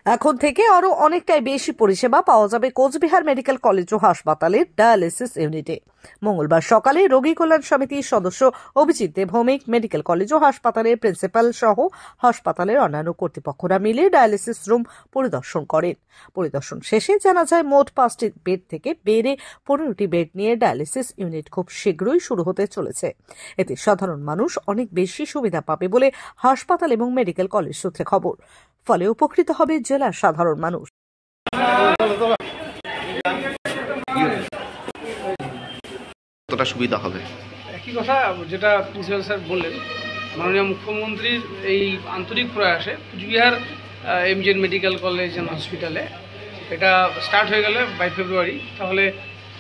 এখন থেকে আরো অনেকটাই বেশি পরিষেবা পাওয়া যাবে কোচবিহার মেডিকেল কলেজ ও হাসপাতালের ডায়ালিসিস ইউনিটে। মঙ্গলবার সকালে রোগী কল্যাণ সমিতির সদস্য অভিজিৎ দেব ভৌমিক মেডিকেল কলেজ ও হাসপাতালের প্রিন্সিপাল সহ হাসপাতালের অন্যান্য কর্তৃপক্ষরা মিলে ডায়ালিসিস রুম পরিদর্শন করেন। পরিদর্শন শেষে জানা যায় মোট 5টি বেড থেকে বেড়ে 15টি বেড নিয়ে ডায়ালিসিস ইউনিট খুব শীঘ্রই শুরু হতে চলেছে। এতে সাধারণ মানুষ অনেক বেশি সুবিধা পাবে বলে হাসপাতাল এবং মেডিকেল কলেজ সূত্রে খবর। ফলে উপকৃত হবে জেলার সাধারণ মানুষ। কতটা সুবিধা হবে? একই কথা যেটা প্রিন্সিপাল স্যার বললেন, মাননীয় মুখ্যমন্ত্রীর এই আন্তরিক প্রয়াসে Cooch Behar MJN medical college and হসপিটালে এটা স্টার্ট হয়ে গেলে বাই ফেব্রুয়ারি, তাহলে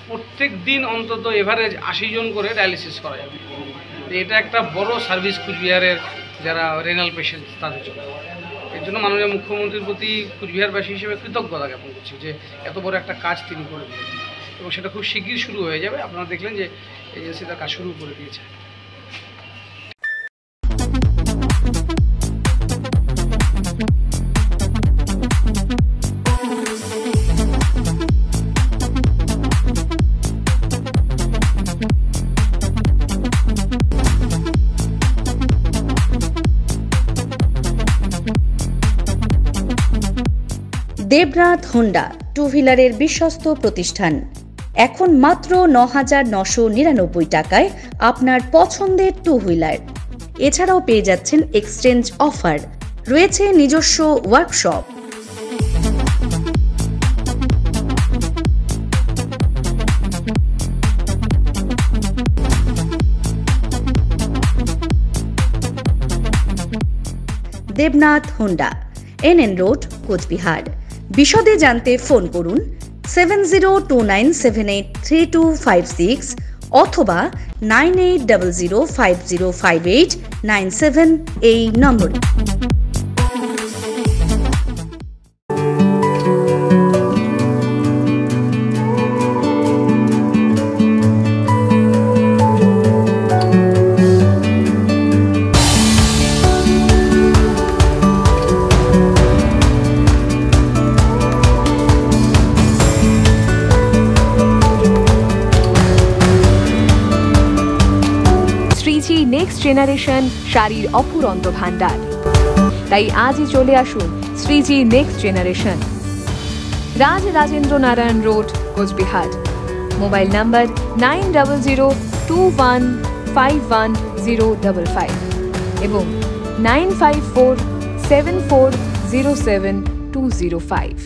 প্রত্যেক দিন অন্তত এভারেজ 80 জন করে ডায়ালিসিস করা যাবে। এটা একটা বড় সার্ভিস কুচবিহারের যারা রেনাল পেশেন্ট তাদের জন্য। এর জন্য মাননীয় মুখ্যমন্ত্রীর প্রতি কুচবিহারবাসী হিসেবে কৃতজ্ঞতা জ্ঞাপন করছি যে এত বড় একটা কাজ তিনি করে দিলেন, এবং সেটা খুব শিগগির শুরু হয়ে যাবে। আপনারা দেখলেন যে এজেন্সি তার কাজ শুরু করে দিয়েছে। দেবনাথ হোন্ডা টু হুইলারের বিশ্বস্ত প্রতিষ্ঠান। এখন মাত্র ৯,৯৯৯ টাকায় আপনার পছন্দের টু হুইলার। এছাড়াও পেয়ে যাচ্ছেন এক্সচেঞ্জ অফার, রয়েছে নিজস্ব workshop. Debnath Honda, NN road, Cooch Behar. বিশদে জানতে ফোন করুন 7029783256 অথবা 9800505897 এই নম্বরে। শ্রীজি নেক্সট জেনারেশন শাড়ির অফুরন্ত ভান্ডার। তাই আজই চলে আসুন Shreeji next generation, Rajendra Narayan road, Cooch Behar. Mobile number 9002151055 এবং 9547407205।